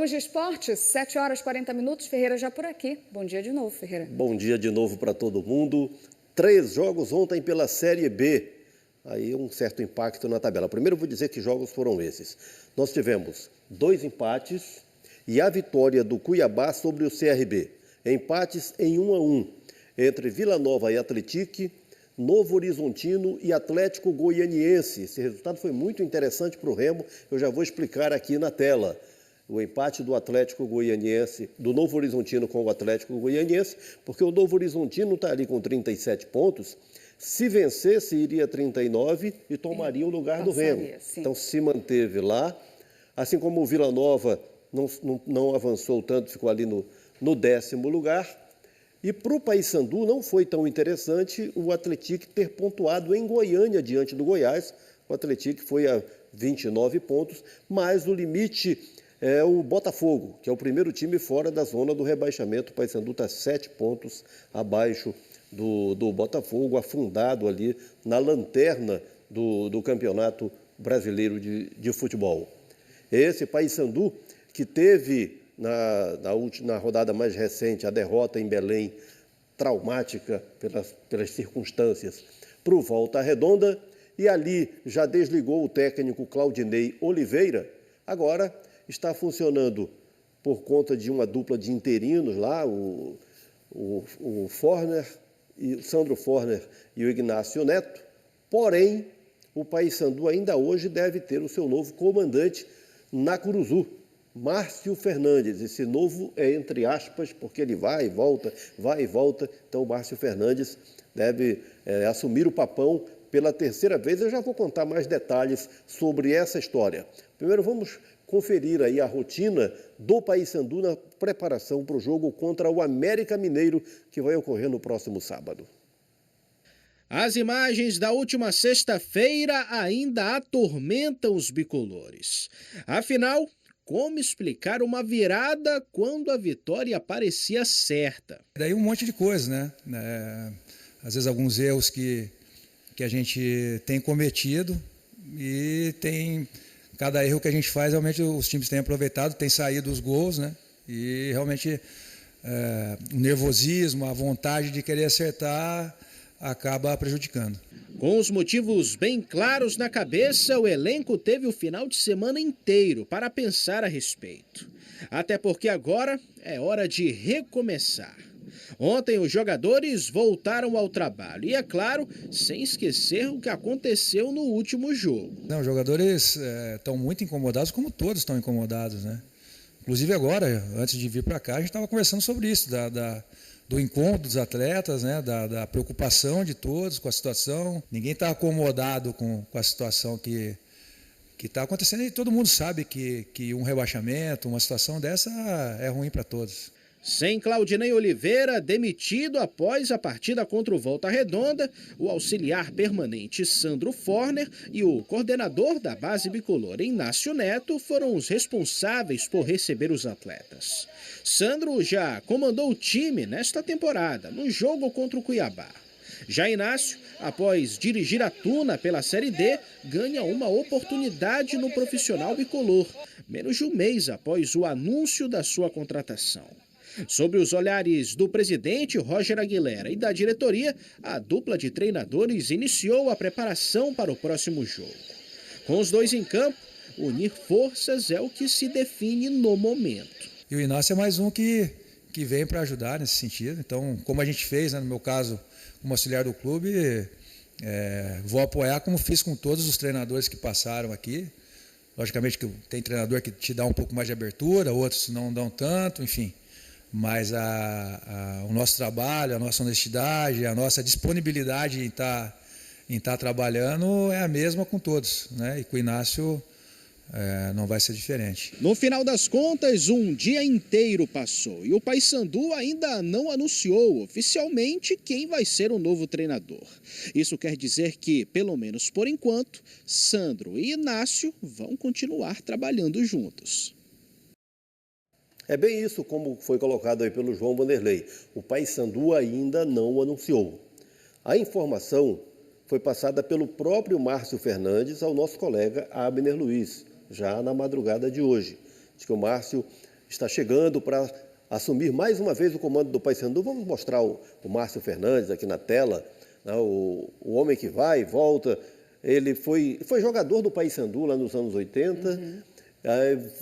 Vamos de esporte, 7 horas e 40 minutos, Ferreira já por aqui. Bom dia de novo, Ferreira. Bom dia de novo para todo mundo. 3 jogos ontem pela Série B. Aí um certo impacto na tabela. Primeiro eu vou dizer que jogos foram esses. Nós tivemos 2 empates e a vitória do Cuiabá sobre o CRB. Empates em 1-1 entre Vila Nova e Atlético, Novo Horizontino e Atlético Goianiense. Esse resultado foi muito interessante para o Remo, eu já vou explicar aqui na tela. O empate do Atlético Goianiense, do Novo Horizontino com o Atlético Goianiense, porque o Novo Horizontino está ali com 37 pontos, se vencesse iria 39 e tomaria o lugar do Remo. Sim. Então se manteve lá, assim como o Vila Nova não avançou tanto, ficou ali no 10º lugar. E para o Paysandu não foi tão interessante o Atlético ter pontuado em Goiânia diante do Goiás. O Atlético foi a 29 pontos, mas o limite é o Botafogo, que é o primeiro time fora da zona do rebaixamento. O Paysandu está 7 pontos abaixo do Botafogo, afundado ali na lanterna do Campeonato Brasileiro de Futebol. Esse Paysandu que teve na rodada mais recente a derrota em Belém, traumática pelas circunstâncias, para o Volta Redonda, e ali já desligou o técnico Claudinei Oliveira. Agora está funcionando por conta de uma dupla de interinos lá, o Sandro Forner e o Ignácio Neto. Porém, o Paysandu ainda hoje deve ter o seu novo comandante na Curuzu, Márcio Fernandes. Esse novo é entre aspas, porque ele vai e volta. Então, o Márcio Fernandes deve assumir o papão pela 3ª vez. Eu já vou contar mais detalhes sobre essa história. Primeiro, vamos conferir aí a rotina do Paysandu na preparação para o jogo contra o América Mineiro, que vai ocorrer no próximo sábado. As imagens da última sexta-feira ainda atormentam os bicolores. Afinal, como explicar uma virada quando a vitória parecia certa? Daí um monte de coisa, né? Às vezes alguns erros que a gente tem cometido e cada erro que a gente faz, realmente os times têm aproveitado, têm saído os gols, né? E realmente o nervosismo, a vontade de querer acertar acaba prejudicando. Com os motivos bem claros na cabeça, o elenco teve o final de semana inteiro para pensar a respeito. Até porque agora é hora de recomeçar. Ontem os jogadores voltaram ao trabalho e, é claro, sem esquecer o que aconteceu no último jogo. Os jogadores estão muito incomodados, como todos estão incomodados, né? Inclusive agora, antes de vir para cá, a gente estava conversando sobre isso, do encontro dos atletas, né, da preocupação de todos com a situação. Ninguém está acomodado com a situação que está acontecendo e todo mundo sabe que um rebaixamento, uma situação dessa é ruim para todos. Sem Claudinei Oliveira, demitido após a partida contra o Volta Redonda, o auxiliar permanente Sandro Forner e o coordenador da base bicolor Ignácio Neto foram os responsáveis por receber os atletas. Sandro já comandou o time nesta temporada, no jogo contra o Cuiabá. Já Ignácio, após dirigir a Tuna pela Série D, ganha uma oportunidade no profissional bicolor, menos de um mês após o anúncio da sua contratação. Sob os olhares do presidente Roger Aguilera e da diretoria, a dupla de treinadores iniciou a preparação para o próximo jogo. Com os dois em campo, unir forças é o que se define no momento. E o Inácio é mais um que vem para ajudar nesse sentido. Então, como a gente fez, né, no meu caso, como auxiliar do clube, vou apoiar como fiz com todos os treinadores que passaram aqui. Logicamente que tem treinador que te dá um pouco mais de abertura, outros não dão tanto, enfim. Mas o nosso trabalho, a nossa honestidade, a nossa disponibilidade em estar trabalhando é a mesma com todos, né? E com o Inácio não vai ser diferente. No final das contas, um dia inteiro passou e o Paysandu ainda não anunciou oficialmente quem vai ser o novo treinador. Isso quer dizer que, pelo menos por enquanto, Sandro e Inácio vão continuar trabalhando juntos. É bem isso como foi colocado aí pelo João Vanderlei. O Paysandu ainda não anunciou. A informação foi passada pelo próprio Márcio Fernandes ao nosso colega Abner Luiz, já na madrugada de hoje. Diz que o Márcio está chegando para assumir mais uma vez o comando do Paysandu. Vamos mostrar o Márcio Fernandes aqui na tela, né? O homem que vai e volta. Ele foi jogador do Paysandu lá nos anos 80,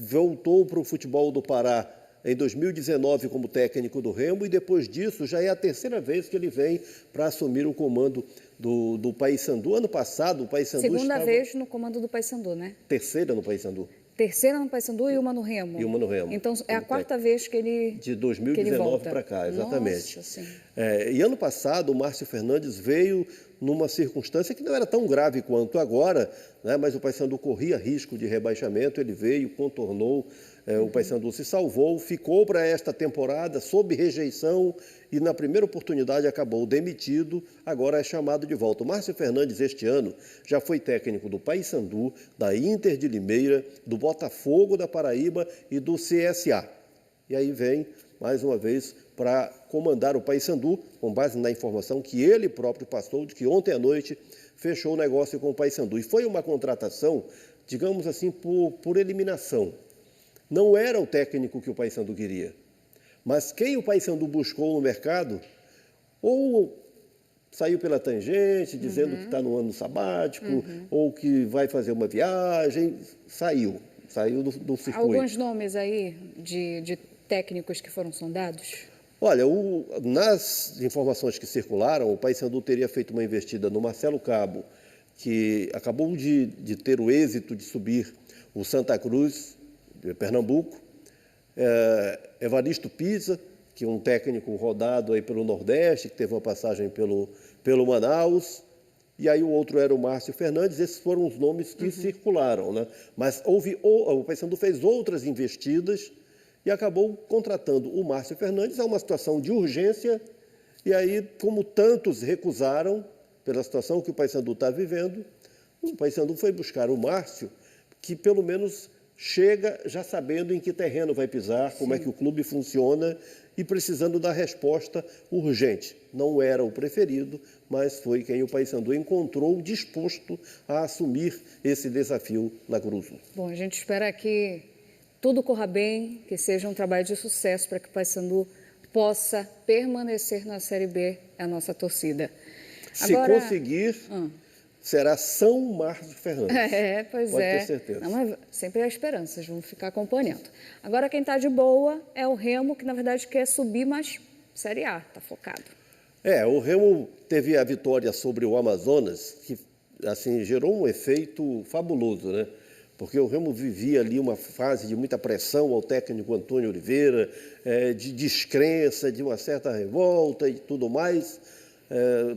voltou para o futebol do Pará em 2019 como técnico do Remo e depois disso já é a terceira vez que ele vem para assumir o comando do Paysandu. Ano passado o Paysandu Segunda vez no comando do Paysandu, né? Terceira no Paysandu. Terceira no Paysandu e uma no Remo. E uma no Remo. Então é a quarta vez que ele de 2019 para cá, exatamente. Nossa, sim. E ano passado o Márcio Fernandes veio numa circunstância que não era tão grave quanto agora, né, mas o Paysandu corria risco de rebaixamento, ele veio, contornou, o Paysandu se salvou, ficou para esta temporada sob rejeição e na primeira oportunidade acabou demitido, agora é chamado de volta. O Márcio Fernandes este ano já foi técnico do Paysandu, da Inter de Limeira, do Botafogo da Paraíba e do CSA. E aí vem, mais uma vez, para comandar o Paysandu, com base na informação que ele próprio passou, de que ontem à noite fechou o negócio com o Paysandu. E foi uma contratação, digamos assim, por eliminação. Não era o técnico que o Paysandu queria, mas quem o Paysandu buscou no mercado, ou saiu pela tangente, dizendo que está no ano sabático, ou que vai fazer uma viagem, saiu do circuito. Alguns nomes aí de técnicos que foram sondados? Olha, nas informações que circularam, o Paysandu teria feito uma investida no Marcelo Cabo, que acabou de ter o êxito de subir o Santa Cruz, de Pernambuco, Evaristo Pisa, que é um técnico rodado aí pelo Nordeste, que teve uma passagem pelo Manaus, e aí o outro era o Márcio Fernandes. Esses foram os nomes que circularam, né? Mas o Paysandu fez outras investidas e acabou contratando o Márcio Fernandes. É uma situação de urgência, e aí, como tantos recusaram, pela situação que o Paysandu está vivendo, o Paysandu foi buscar o Márcio, que pelo menos chega já sabendo em que terreno vai pisar, como é que o clube funciona e precisando da resposta urgente. Não era o preferido, mas foi quem o Paysandu encontrou disposto a assumir esse desafio na Cruz. Bom, a gente espera que tudo corra bem, que seja um trabalho de sucesso para que o Paysandu possa permanecer na Série B, é a nossa torcida. Se conseguir, será São Márcio Fernandes. Pois Pode é. ter certeza. Não, mas sempre há esperanças, vamos ficar acompanhando. Agora quem está de boa é o Remo, que na verdade quer subir, mas Série A, está focado. O Remo teve a vitória sobre o Amazonas, que assim, gerou um efeito fabuloso, né? Porque o Remo vivia ali uma fase de muita pressão ao técnico Antônio Oliveira, de descrença, de uma certa revolta e tudo mais,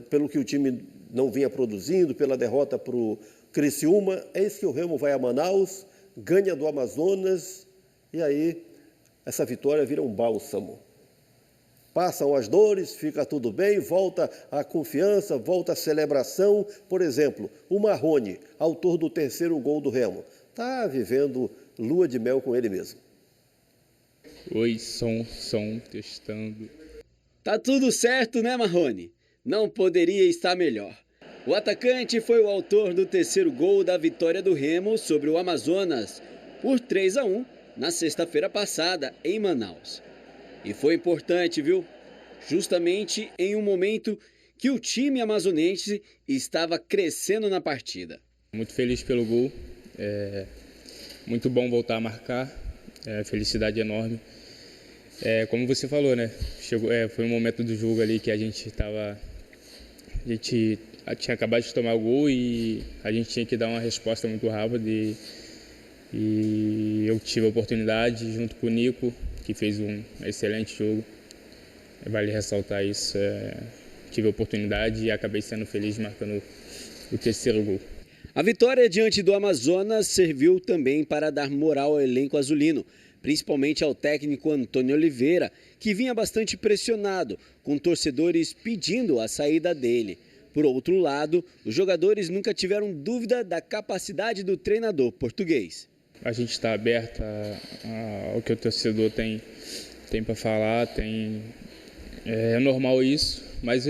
pelo que o time não vinha produzindo, pela derrota para o Criciúma. Eis que o Remo vai a Manaus, ganha do Amazonas, e aí essa vitória vira um bálsamo. Passam as dores, fica tudo bem, volta a confiança, volta a celebração. Por exemplo, o Marrone, autor do terceiro gol do Remo, está vivendo lua de mel com ele mesmo. Oi, som, testando. Tá tudo certo, né, Marrone? Não poderia estar melhor. O atacante foi o autor do terceiro gol da vitória do Remo sobre o Amazonas, por 3-1, na sexta-feira passada, em Manaus. E foi importante, viu? Justamente em um momento que o time amazonense estava crescendo na partida. Muito feliz pelo gol. Muito bom voltar a marcar. Felicidade enorme. Como você falou, né? Foi um momento do jogo ali que a gente tinha acabado de tomar o gol e a gente tinha que dar uma resposta muito rápida. E eu tive a oportunidade, junto com o Nico, que fez um excelente jogo. Vale ressaltar isso. Tive a oportunidade e acabei sendo feliz marcando o terceiro gol. A vitória diante do Amazonas serviu também para dar moral ao elenco azulino, principalmente ao técnico Antônio Oliveira, que vinha bastante pressionado, com torcedores pedindo a saída dele. Por outro lado, os jogadores nunca tiveram dúvida da capacidade do treinador português. A gente está aberto ao que o torcedor tem para falar, é normal isso, mas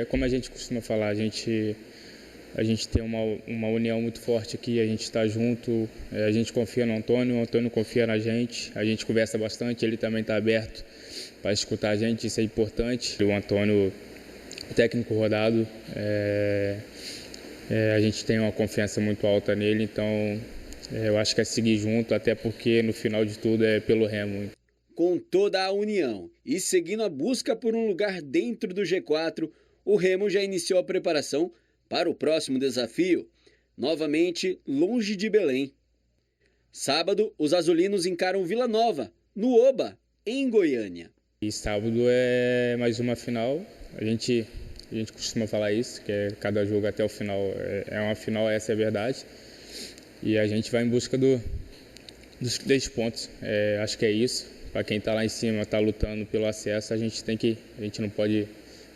como a gente costuma falar, a gente A gente tem uma união muito forte aqui, a gente está junto, a gente confia no Antônio, o Antônio confia na gente, a gente conversa bastante, ele também está aberto para escutar a gente, isso é importante. O Antônio, técnico rodado, a gente tem uma confiança muito alta nele, então eu acho que é seguir junto, até porque no final de tudo é pelo Remo. Com toda a união e seguindo a busca por um lugar dentro do G4, o Remo já iniciou a preparação para o próximo desafio, novamente longe de Belém. Sábado, os azulinos encaram Vila Nova, no Oba, em Goiânia. E sábado é mais uma final, a gente costuma falar isso, que é cada jogo até o final é uma final, essa é a verdade. E a gente vai em busca dos 3 pontos, acho que é isso. Para quem está lá em cima, está lutando pelo acesso, a gente não pode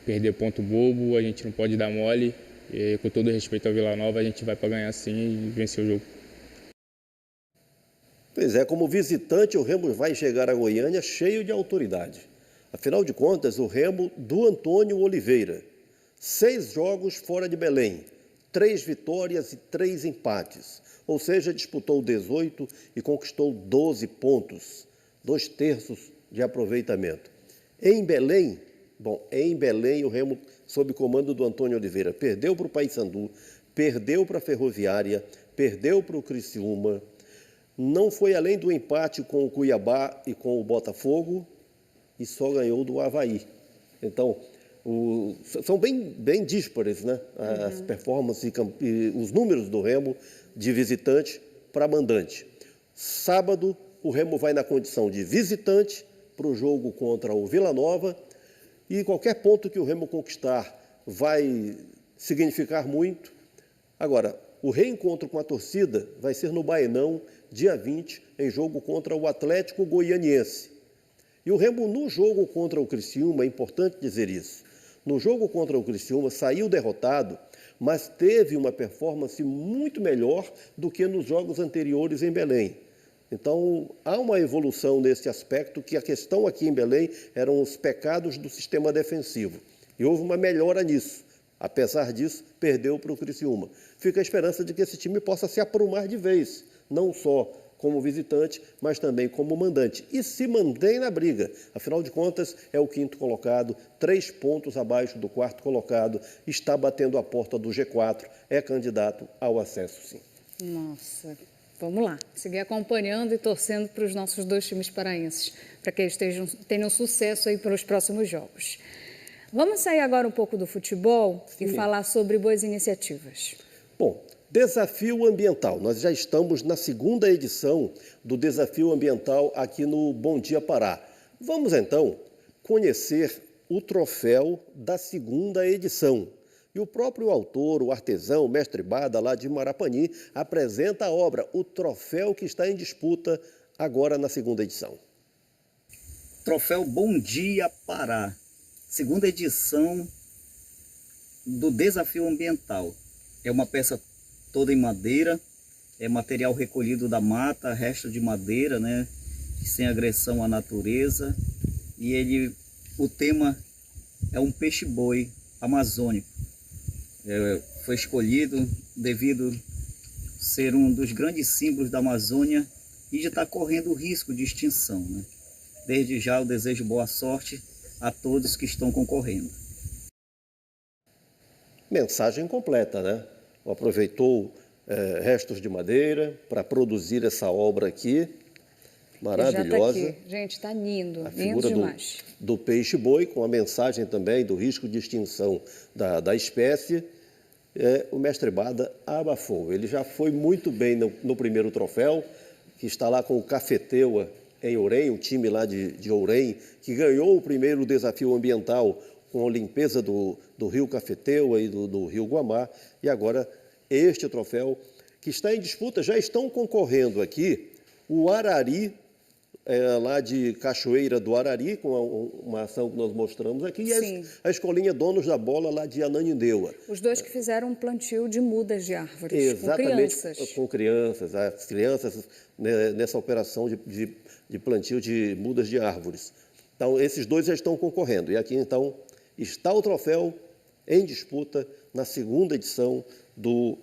perder ponto bobo, a gente não pode dar mole. E com todo respeito ao Vila Nova, a gente vai para ganhar sim e vencer o jogo. Pois é, como visitante, o Remo vai chegar a Goiânia cheio de autoridade. Afinal de contas, o Remo do Antônio Oliveira. 6 jogos fora de Belém, 3 vitórias e 3 empates. Ou seja, disputou 18 e conquistou 12 pontos, 2/3 de aproveitamento. Em Belém, o Remo, sob comando do Antônio Oliveira, perdeu para o Paysandu, perdeu para a Ferroviária, perdeu para o Criciúma, não foi além do empate com o Cuiabá e com o Botafogo e só ganhou do Avaí. Então, são bem díspares, né? As performances e os números do Remo de visitante para mandante. Sábado, o Remo vai na condição de visitante para o jogo contra o Vila Nova e qualquer ponto que o Remo conquistar vai significar muito. Agora, o reencontro com a torcida vai ser no Baenão, dia 20, em jogo contra o Atlético Goianiense. E o Remo, no jogo contra o Criciúma, é importante dizer isso, no jogo contra o Criciúma saiu derrotado, mas teve uma performance muito melhor do que nos jogos anteriores em Belém. Então, há uma evolução nesse aspecto, que a questão aqui em Belém eram os pecados do sistema defensivo. E houve uma melhora nisso. Apesar disso, perdeu para o Criciúma. Fica a esperança de que esse time possa se aprumar de vez, não só como visitante, mas também como mandante. E se mantém na briga. Afinal de contas, é o 5º colocado, 3 pontos abaixo do 4º colocado, está batendo a porta do G4, é candidato ao acesso, sim. Nossa, vamos lá. Seguir acompanhando e torcendo para os nossos 2 times paraenses, para que eles tenham sucesso aí pelos próximos jogos. Vamos sair agora um pouco do futebol e falar sobre boas iniciativas. Bom, desafio ambiental. Nós já estamos na 2ª edição do desafio ambiental aqui no Bom Dia Pará. Vamos, então, conhecer o troféu da 2ª edição. E o próprio autor, o artesão, o mestre Bada, lá de Marapani, apresenta a obra, o troféu que está em disputa agora na 2ª edição. Troféu Bom Dia Pará. 2ª edição do Desafio Ambiental. É uma peça toda em madeira, é material recolhido da mata, resto de madeira, né, sem agressão à natureza. E o tema é um peixe-boi amazônico. Foi escolhido devido ser um dos grandes símbolos da Amazônia e de estar correndo o risco de extinção, né? Desde já eu desejo boa sorte a todos que estão concorrendo. Mensagem completa, né? Aproveitou restos de madeira para produzir essa obra aqui, maravilhosa. Já tá aqui. Gente, está lindo, lindo figura demais. do peixe-boi, com a mensagem também do risco de extinção da espécie. O mestre Bada abafou. Ele já foi muito bem no primeiro troféu, que está lá com o Cafeteua em Ourém, o time lá de Ourém, que ganhou o primeiro desafio ambiental com a limpeza do rio Cafeteua e do rio Guamá. E agora este troféu que está em disputa, já estão concorrendo aqui o Arari, lá de Cachoeira do Arari, com uma ação que nós mostramos aqui, e a escolinha Donos da Bola, lá de Ananindeua. Os 2 que fizeram um plantio de mudas de árvores, exatamente, com crianças. Com crianças, as crianças, né, nessa operação de plantio de mudas de árvores. Então, esses 2 já estão concorrendo. E aqui, então, está o troféu em disputa na segunda edição do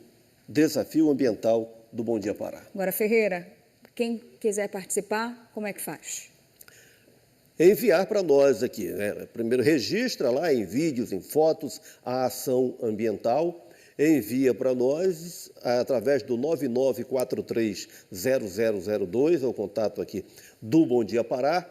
Desafio Ambiental do Bom Dia Pará. Agora, Ferreira, quem quiser participar, como é que faz? Enviar para nós aqui, né? Primeiro registra lá em vídeos, em fotos, a ação ambiental, envia para nós através do 99430002, é o contato aqui do Bom Dia Pará,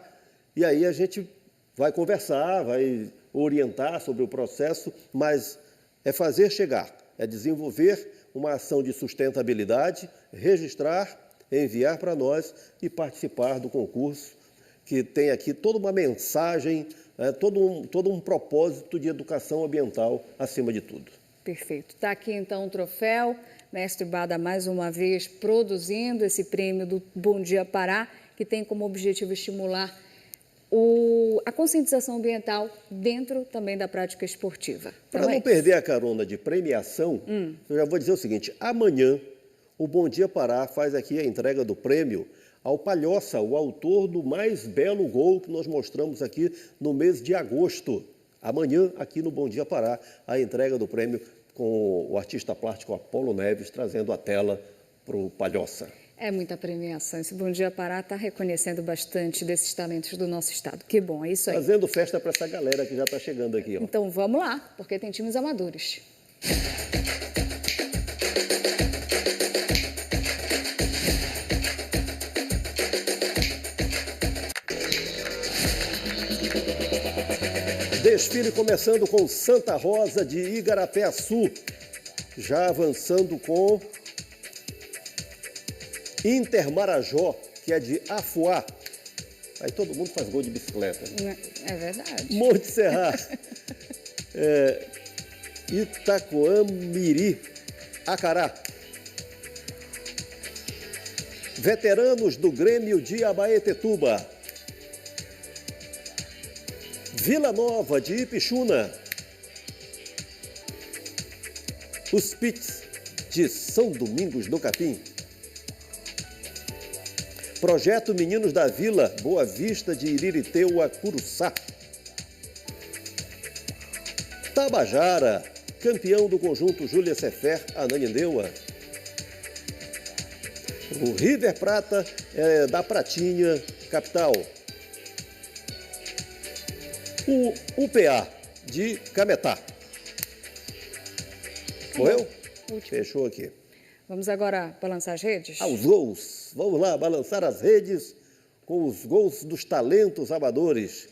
e aí a gente vai conversar, vai orientar sobre o processo, mas é fazer chegar, é desenvolver uma ação de sustentabilidade, registrar, enviar para nós e participar do concurso, que tem aqui toda uma mensagem, todo um propósito de educação ambiental acima de tudo. Perfeito. Está aqui então o troféu, Mestre Bada mais uma vez produzindo esse prêmio do Bom Dia Pará, que tem como objetivo estimular a conscientização ambiental dentro também da prática esportiva. Então, para não perder a carona de premiação, eu já vou dizer o seguinte, amanhã o Bom Dia Pará faz aqui a entrega do prêmio ao Palhoça, o autor do mais belo gol que nós mostramos aqui no mês de agosto. Amanhã, aqui no Bom Dia Pará, a entrega do prêmio com o artista plástico Apolo Neves, trazendo a tela para o Palhoça. É muita premiação. Esse Bom Dia Pará está reconhecendo bastante desses talentos do nosso estado. Que bom, é isso aí. Fazendo festa para essa galera que já está chegando aqui. Ó. Então vamos lá, porque tem times amadores. Desfile começando com Santa Rosa de Igarapé-Açu, já avançando com Intermarajó, que é de Afuá. Aí todo mundo faz gol de bicicleta. É verdade. Monte Serra, Itacoamiri, Acará. Veteranos do Grêmio de Abaetetuba. Vila Nova de Ipixuna. Os Pits de São Domingos do Capim. Projeto Meninos da Vila, Boa Vista de Iririteua, Curuçá. Tabajara, campeão do conjunto Júlia Sefer, Ananindeua. O River Prata é da Pratinha, capital. O UPA de Cametá. Morreu? Fechou aqui. Vamos agora balançar as redes? Aos gols. Vamos lá, balançar as redes com os gols dos talentos amadores.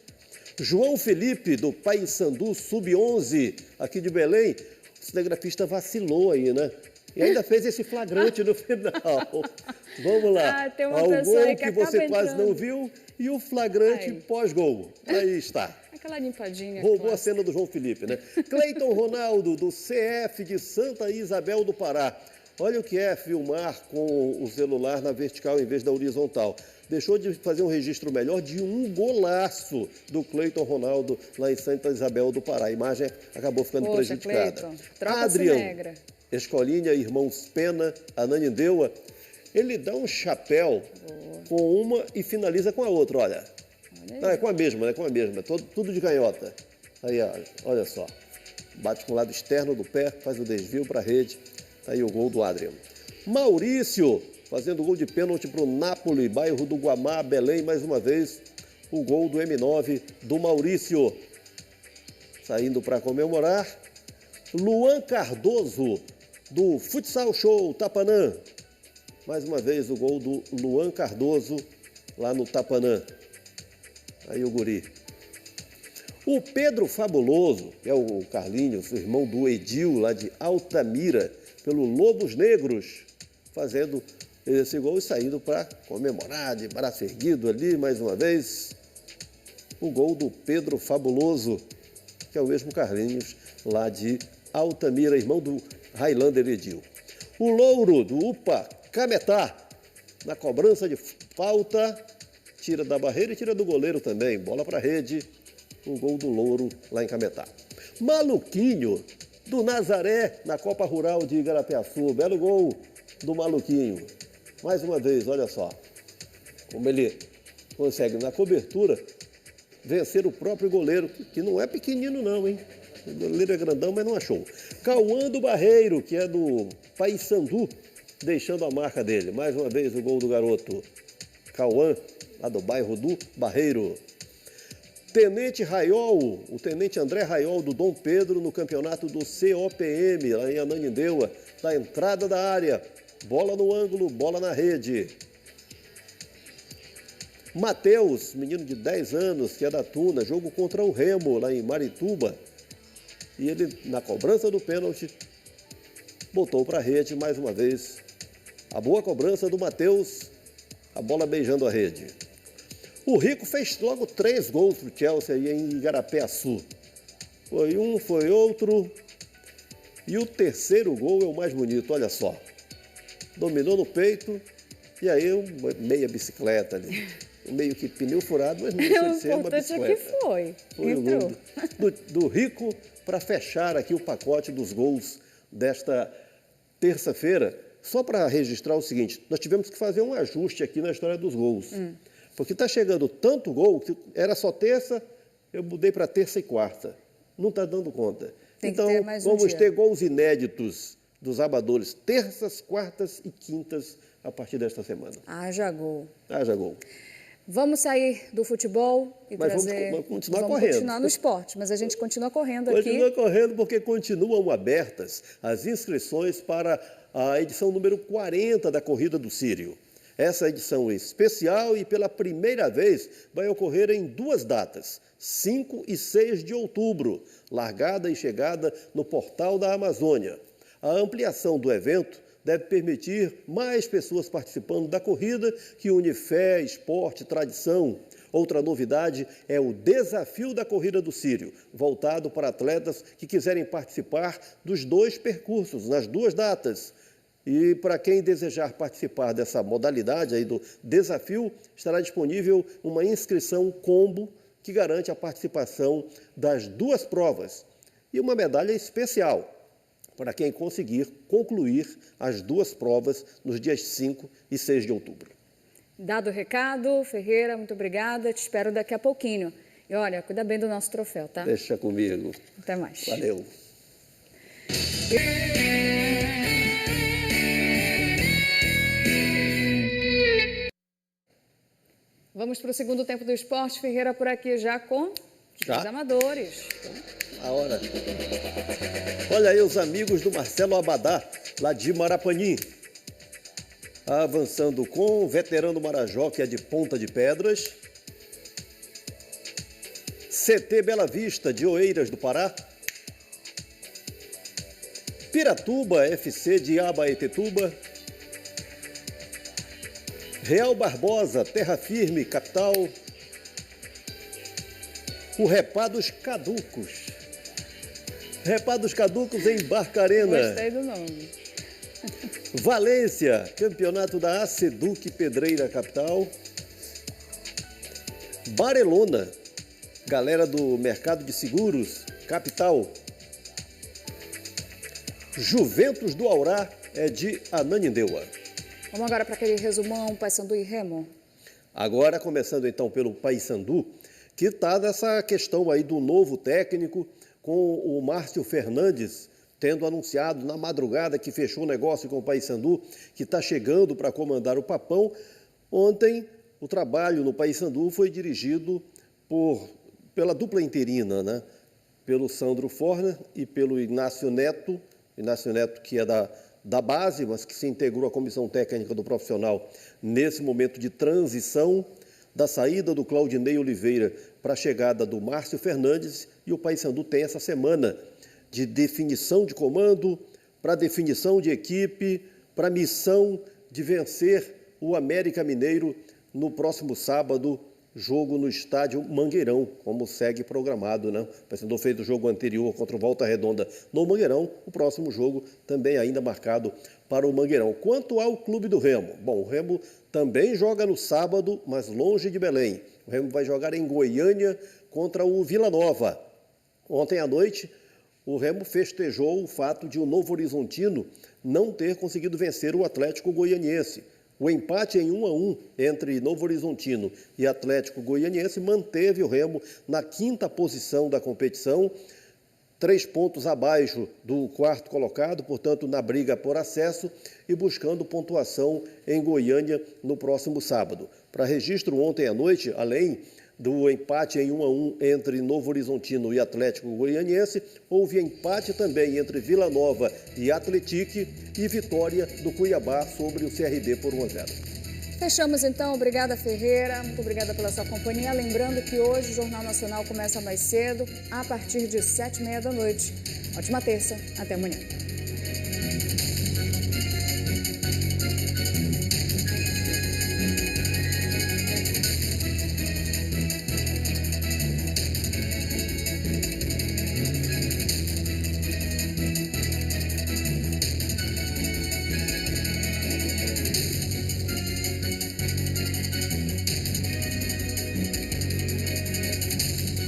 João Felipe, do Paysandu Sub-11, aqui de Belém. O cinegrafista vacilou aí, né? E ainda fez esse flagrante no final. Vamos lá. Tem uma ao pessoa gol aí que você acaba quase entrando. não viu e o flagrante pós-gol. Aí está. Aquela limpadinha. Roubou a clássica. cena do João Felipe, né? Cleiton Ronaldo, do CF de Santa Isabel do Pará. Olha o que é filmar com o celular na vertical em vez da horizontal. Deixou de fazer um registro melhor de um golaço do Cleiton Ronaldo lá em Santa Isabel do Pará. A imagem acabou ficando prejudicada. Cleiton, troca Adriano, negra. Escolinha, Irmãos Pena, Ananindeua. Ele dá um chapéu com uma e finaliza com a outra, olha. Não, é com a mesma, tudo de canhota. Aí, olha só. Bate com o lado externo do pé, faz o desvio para a rede. Aí o gol do Adriano. Maurício, fazendo gol de pênalti para o Nápoles, bairro do Guamá, Belém, mais uma vez. O gol do M9 do Maurício. Saindo para comemorar. Luan Cardoso, do Futsal Show Tapanã. Mais uma vez o gol do Luan Cardoso, lá no Tapanã. Aí o guri. O Pedro Fabuloso, que é o Carlinhos, o irmão do Edil, lá de Altamira, pelo Lobos Negros, fazendo esse gol e saindo para comemorar de braço erguido ali, mais uma vez, o gol do Pedro Fabuloso, que é o mesmo Carlinhos, lá de Altamira, irmão do Highlander Edil. O Louro, do UPA Cametá, na cobrança de falta, tira da barreira e tira do goleiro também, bola para a rede, o gol do Louro lá em Cametá. Maluquinho, do Nazaré, na Copa Rural de Igarapé-Açu, belo gol do Maluquinho. Mais uma vez, olha só, como ele consegue na cobertura vencer o próprio goleiro, que não é pequenino não, hein? O goleiro é grandão, mas não achou. Cauã do Barreiro, que é do Paysandu, deixando a marca dele. Mais uma vez o gol do garoto. Cauã, lá do bairro do Barreiro. Tenente Raiol, o Tenente André Raiol do Dom Pedro no campeonato do COPM, lá em Ananindeua, da entrada da área. Bola no ângulo, bola na rede. Matheus, menino de 10 anos, que é da Tuna, jogo contra o Remo, lá em Marituba. E ele, na cobrança do pênalti, botou para a rede mais uma vez. A boa cobrança do Matheus, a bola beijando a rede. O Rico fez logo 3 gols para o Chelsea aí em Igarapé-Açu. Foi um, foi outro. E o terceiro gol é o mais bonito, olha só. Dominou no peito e aí meia bicicleta ali. Meio que pneu furado, mas não deixou de ser uma bicicleta. O importante é que foi. Foi o gol do Rico para fechar aqui o pacote dos gols desta terça-feira. Só para registrar o seguinte, nós tivemos que fazer um ajuste aqui na história dos gols. Porque está chegando tanto gol, que era só terça, eu mudei para terça e quarta. Não está dando conta. Então, vamos ter gols inéditos dos Amadores, terças, quartas e quintas, a partir desta semana. Haja gol. Haja gol. Vamos sair do futebol e trazer... Vamos continuar correndo. Vamos continuar no esporte, mas a gente continua correndo aqui. Continua correndo porque continuam abertas as inscrições para a edição número 40 da Corrida do Círio. Essa edição especial e pela primeira vez vai ocorrer em 2 datas, 5 e 6 de outubro, largada e chegada no Portal da Amazônia. A ampliação do evento deve permitir mais pessoas participando da corrida, que une fé, esporte, tradição. Outra novidade é o Desafio da Corrida do Círio, voltado para atletas que quiserem participar dos 2 percursos, nas 2 datas. E para quem desejar participar dessa modalidade aí do desafio, estará disponível uma inscrição combo que garante a participação das 2 provas e uma medalha especial para quem conseguir concluir as 2 provas nos dias 5 e 6 de outubro. Dado o recado, Ferreira, muito obrigada. Te espero daqui a pouquinho. E olha, cuida bem do nosso troféu, tá? Deixa comigo. Até mais. Valeu. Vamos para o segundo tempo do esporte. Ferreira por aqui já com os amadores. A hora. Olha aí os amigos do Marcelo Abadá, lá de Marapanim. Avançando com o veterano Marajó, que é de Ponta de Pedras. CT Bela Vista, de Oeiras do Pará. Piratuba, FC de Abaetetuba. Real Barbosa, Terra Firme, capital. O Repá dos Caducos. Repá dos Caducos em Barcarena. Gostei do nome. Valência, campeonato da ACEDUC Pedreira, capital. Barelona, galera do Mercado de Seguros, capital. Juventus do Aurá é de Ananindeua. Vamos agora para aquele resumão, Paysandu e Remo. Agora, começando então pelo Paysandu, que está nessa questão aí do novo técnico, com o Márcio Fernandes tendo anunciado na madrugada que fechou o negócio com o Paysandu, que está chegando para comandar o Papão. Ontem, o trabalho no Paysandu foi dirigido pela dupla interina, né? Pelo Sandro Forner e pelo Inácio Neto, que é da base, mas que se integrou à comissão técnica do profissional nesse momento de transição, da saída do Claudinei Oliveira para a chegada do Márcio Fernandes, e o Paysandu tem essa semana de definição de comando, para definição de equipe, para a missão de vencer o América Mineiro no próximo sábado, jogo no estádio Mangueirão, como segue programado, né? O Paysandu fez o jogo anterior contra o Volta Redonda no Mangueirão, o próximo jogo também ainda marcado para o Mangueirão. Quanto ao Clube do Remo, bom, o Remo também joga no sábado, mas longe de Belém. O Remo vai jogar em Goiânia contra o Vila Nova. Ontem à noite, o Remo festejou o fato de o Novo Horizontino não ter conseguido vencer o Atlético Goianiense. O empate em 1-1 entre Novo Horizontino e Atlético Goianiense manteve o Remo na 5ª posição da competição, 3 pontos abaixo do quarto colocado, portanto, na briga por acesso e buscando pontuação em Goiânia no próximo sábado. Para registro, ontem à noite, além do empate em 1-1 entre Novo Horizontino e Atlético Goianiense, houve empate também entre Vila Nova e Atletique e vitória do Cuiabá sobre o CRB por 1-0. Fechamos então, obrigada Ferreira, muito obrigada pela sua companhia. Lembrando que hoje o Jornal Nacional começa mais cedo, a partir de 7h30 da noite. Ótima terça, até amanhã.